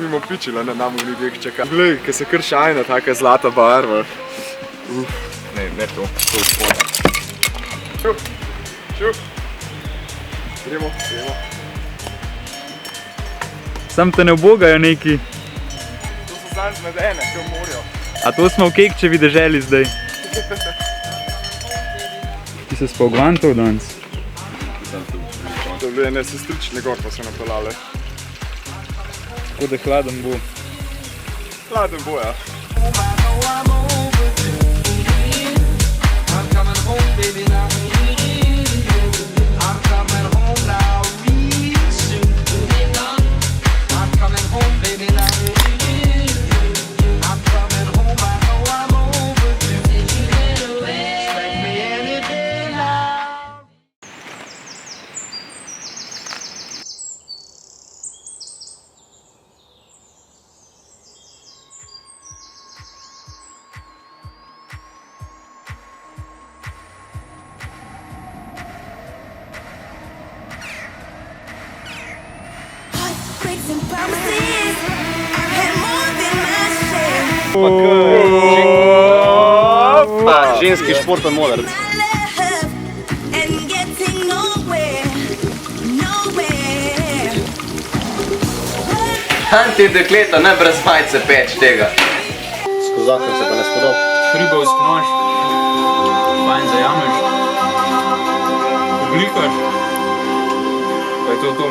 mimo pičila, na namo ni dveh čaka. Glej, kaj se kar šajna, taka zlata barva. Ne to spodaj. Čup. Gremo. Sam te ne obogajo neki. To so zanj zmedene, kaj v morju. A to smo v Kekčevi deželi zdaj. Ti se spogvantov danes? To je bile ene sestrične gor, pa so napeljale. Tako da hladen bo. Hladen bo, ja. Ženski športen modrc. Anti dekleta, ne brez majice peč tega. Skozakon se pa ne spodal. Hribovski nož. Fajn zajameš. Oblikaš. Pa je to to.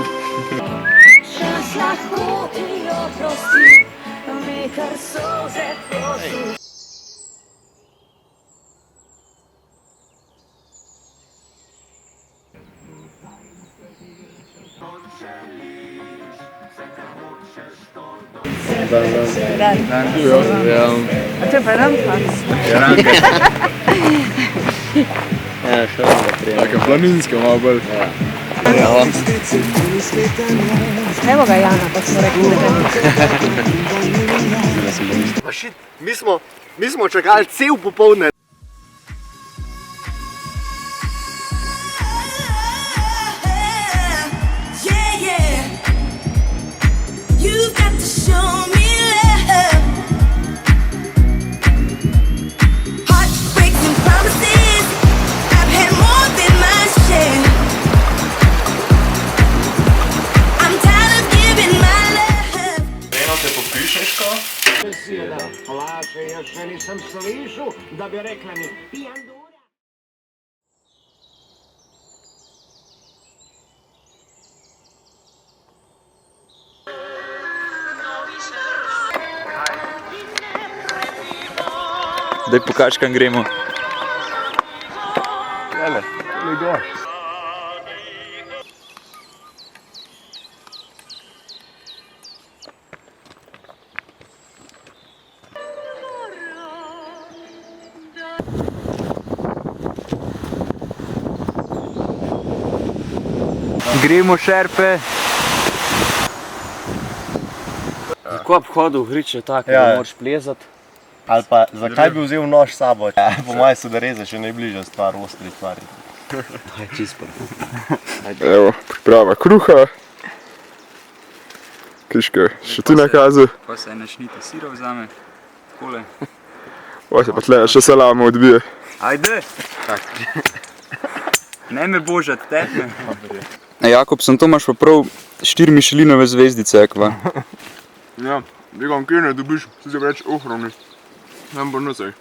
A to je pa rampa? Ja, šel je prijem. Taka planinska malo bolj. Evo ga Jana, pa smo rekli, da Pa šit, mi smo čakali cel popoldne. Laže, još še nisam slišao da bi rekla mi pijan dura. Daj pokaž, kam gremo. Jele, gor. Gremo, šerpe. Kako bi hodil v hriče tako, da moraš plezati? Ali pa, zakaj bi vzel nož s sabo? Po mojem so da reze še najbližja stvar, ostri stvari. To je čisto. Evo, priprava kruha. Kiške, še ti nakazu. Pa se ene šnite sira vzame. Takole. Pa se pa tle še salamo odbije. Ajde! Ne me božat, tepne. Jakob, sem to imaš pa prav 4 Michelinove zvezdice, ekva. Ja, vegam, kjer ne dobiš, si se reč ohrovni. Nam bo nosaj.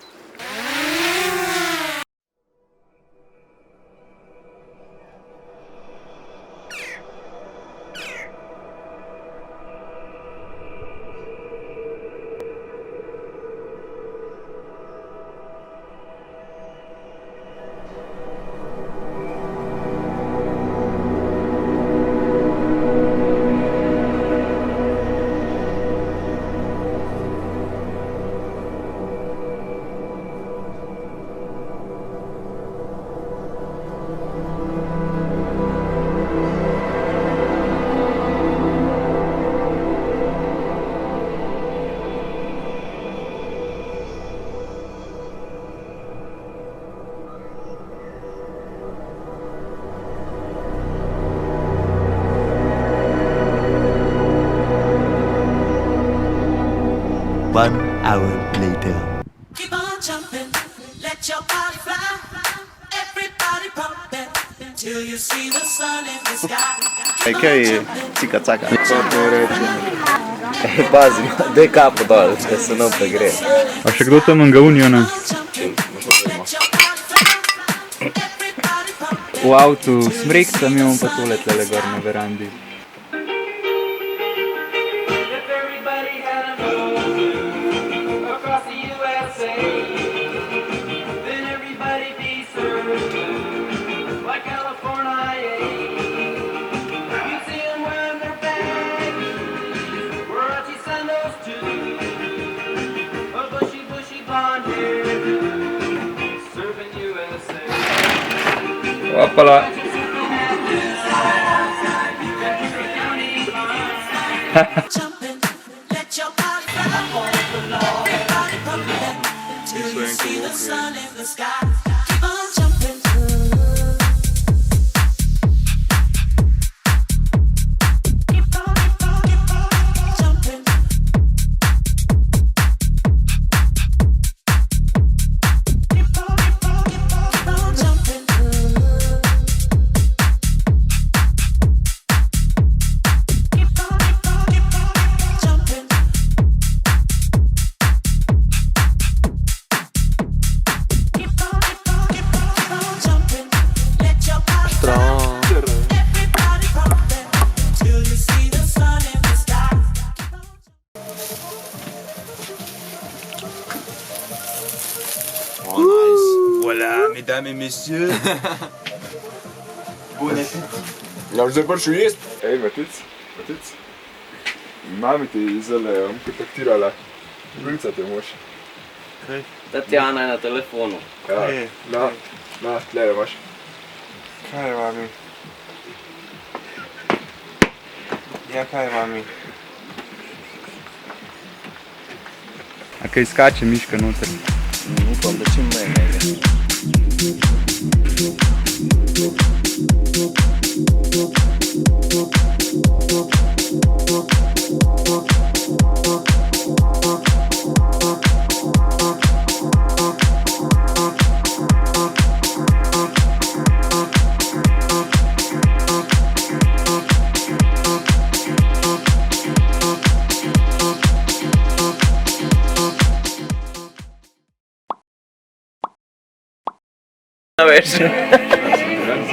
1 hour later. Keep on jumping, let your body fly. Everybody pumping till you see the sun in the sky. Kaj je cika caka? Pazi, daj kapo dol, da se nam pa gre. A še kdo tam ga unijo, ne? V avtu smrekca, mi imamo pa tole tlele gor na verandi. Opala. Jumping, let your body fly. Everybody pumping till you see the sun in the sky. Keep on jumping. Keep on jumping. Keep on jumping. Voilà, mesdames et messieurs. Bon appétit. Ja zdaj pršu jest. Ej, matic. Mami ti zdaj kontaktirala. Bruca te moš. Tatjana je na telefonu. Ja, na, tle imaš. Kaj je mami? Ja, kaj je mami? A kaj skače miška noter? Upam, da čim manj ne. Veš.